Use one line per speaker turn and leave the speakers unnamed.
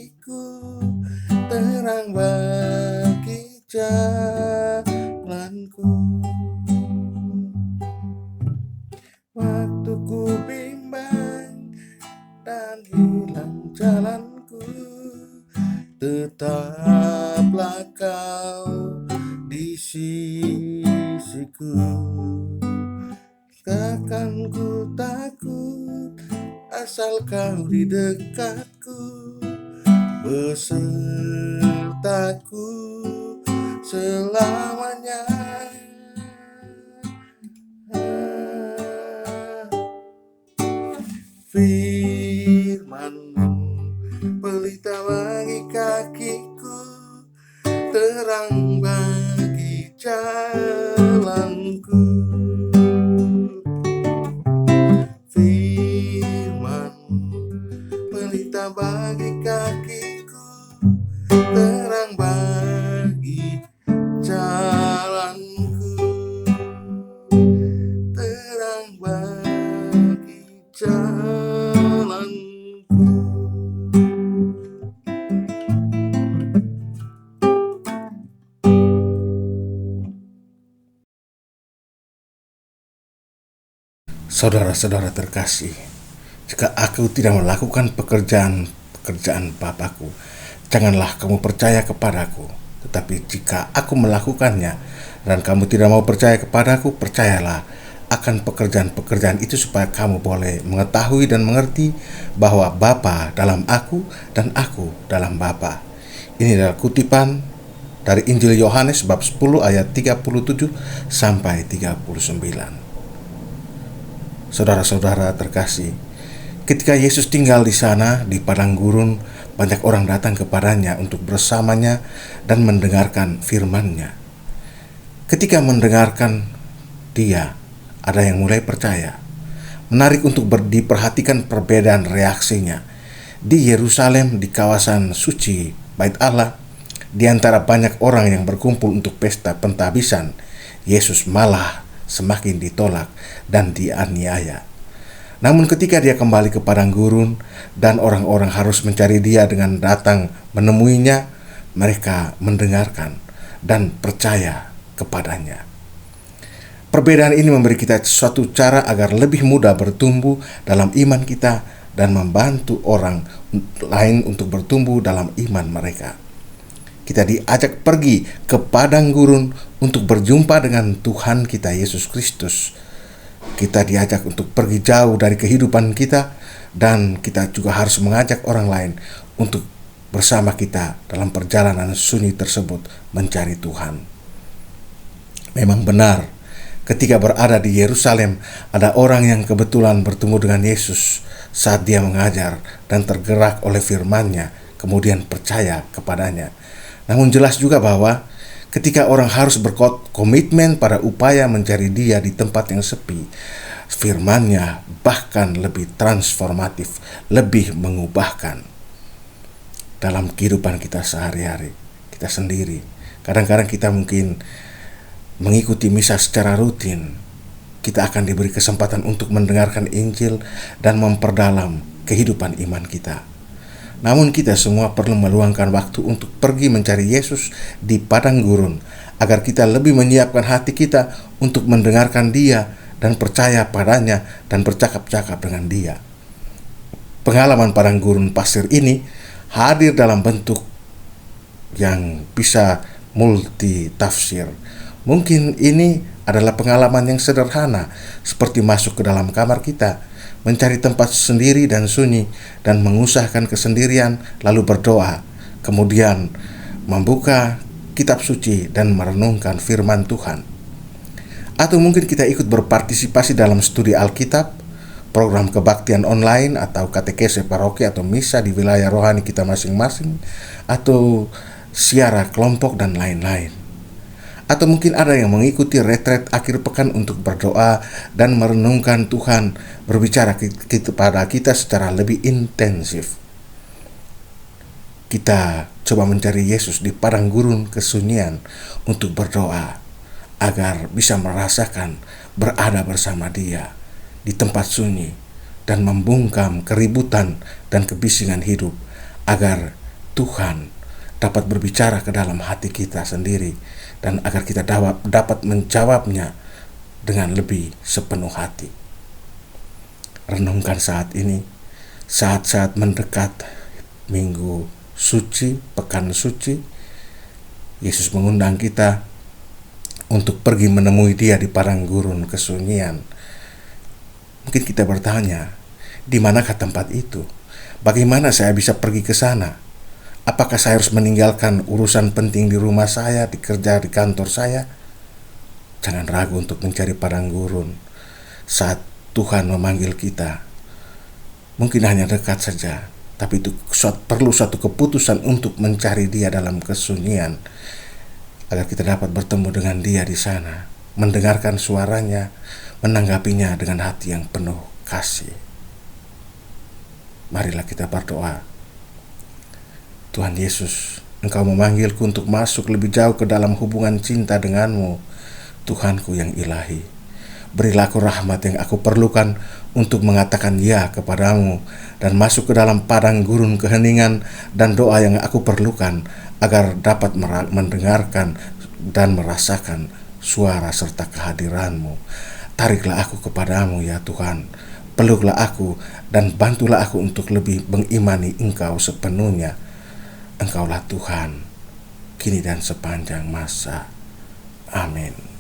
kakiku, terang bagi jalanku. Waktu ku bimbang dan hilang jalanku, tetaplah kau di sisiku. Takkan ku takut asal kau di dekatku, besertaku selamanya. Firman-Mu pelita bagi kakiku, terang bagi jalanku. Firman-Mu pelita bagi kakiku, terang bagi jalanku, terang bagi jalanku. Saudara-saudara terkasih, jika aku tidak melakukan pekerjaan Bapakku, janganlah kamu percaya kepadaku. Tetapi jika aku melakukannya dan kamu tidak mau percaya kepadaku, percayalah akan pekerjaan-pekerjaan itu supaya kamu boleh mengetahui dan mengerti bahwa Bapa dalam aku dan aku dalam Bapa. Ini adalah kutipan dari Injil Yohanes bab 10 ayat 37 sampai 39. Saudara-saudara terkasih, ketika Yesus tinggal di sana di padang gurun, banyak orang datang kepadanya untuk bersamanya dan mendengarkan firman-Nya. Ketika mendengarkan Dia, ada yang mulai percaya. Menarik untuk diperhatikan perbedaan reaksinya. Di Yerusalem, di kawasan suci Bait Allah, di antara banyak orang yang berkumpul untuk pesta pentabisan, Yesus malah semakin ditolak dan dianiaya. Namun ketika dia kembali ke padang gurun dan orang-orang harus mencari dia dengan datang menemuinya, mereka mendengarkan dan percaya kepadanya. Perbedaan ini memberi kita suatu cara agar lebih mudah bertumbuh dalam iman kita dan membantu orang lain untuk bertumbuh dalam iman mereka. Kita diajak pergi ke padang gurun untuk berjumpa dengan Tuhan kita Yesus Kristus. Kita diajak untuk pergi jauh dari kehidupan kita, dan kita juga harus mengajak orang lain untuk bersama kita dalam perjalanan sunyi tersebut mencari Tuhan. Memang benar, ketika berada di Yerusalem, ada orang yang kebetulan bertemu dengan Yesus saat dia mengajar dan tergerak oleh firman-Nya, kemudian percaya kepadanya. Namun jelas juga bahwa ketika orang harus berkomitmen pada upaya mencari Dia di tempat yang sepi, firman-Nya bahkan lebih transformatif, lebih mengubahkan dalam kehidupan kita sehari-hari, kita sendiri. Kadang-kadang kita mungkin mengikuti misa secara rutin, kita akan diberi kesempatan untuk mendengarkan Injil dan memperdalam kehidupan iman kita. Namun kita semua perlu meluangkan waktu untuk pergi mencari Yesus di padang gurun, agar kita lebih menyiapkan hati kita untuk mendengarkan Dia dan percaya padanya dan bercakap-cakap dengan Dia. Pengalaman padang gurun pasir ini hadir dalam bentuk yang bisa multi tafsir. Mungkin ini adalah pengalaman yang sederhana, seperti masuk ke dalam kamar kita, mencari tempat sendiri dan sunyi, dan mengusahakan kesendirian, lalu berdoa, kemudian membuka kitab suci dan merenungkan firman Tuhan. Atau mungkin kita ikut berpartisipasi dalam studi Alkitab, program kebaktian online, atau katekese paroki atau misa di wilayah rohani kita masing-masing, atau siara kelompok dan lain-lain. Atau mungkin ada yang mengikuti retret akhir pekan untuk berdoa dan merenungkan Tuhan berbicara kepada kita secara lebih intensif. Kita coba mencari Yesus di padang gurun kesunyian untuk berdoa agar bisa merasakan berada bersama Dia di tempat sunyi dan membungkam keributan dan kebisingan hidup, agar Tuhan dapat berbicara ke dalam hati kita sendiri, dan agar kita dapat menjawabnya dengan lebih sepenuh hati. Renungkan saat ini, saat-saat mendekat Minggu Suci, Pekan Suci. Yesus mengundang kita untuk pergi menemui Dia di padang gurun kesunyian. Mungkin kita bertanya, di manakah tempat itu? Bagaimana saya bisa pergi ke sana? Apakah saya harus meninggalkan urusan penting di rumah saya, di kerja, di kantor saya? Jangan ragu untuk mencari padang gurun saat Tuhan memanggil kita. Mungkin hanya dekat saja, tapi itu perlu suatu keputusan untuk mencari Dia dalam kesunyian, agar kita dapat bertemu dengan Dia di sana, mendengarkan suaranya, menanggapinya dengan hati yang penuh kasih. Marilah kita berdoa. Tuhan Yesus, Engkau memanggilku untuk masuk lebih jauh ke dalam hubungan cinta denganmu, Tuhanku yang ilahi. Berilah aku rahmat yang aku perlukan untuk mengatakan ya kepadamu, dan masuk ke dalam padang gurun keheningan, dan doa yang aku perlukan agar dapat mendengarkan dan merasakan suara serta kehadiranmu. Tariklah aku kepadamu ya Tuhan, peluklah aku dan bantulah aku untuk lebih mengimani Engkau sepenuhnya. Engkaulah Tuhan, kini dan sepanjang masa. Amin.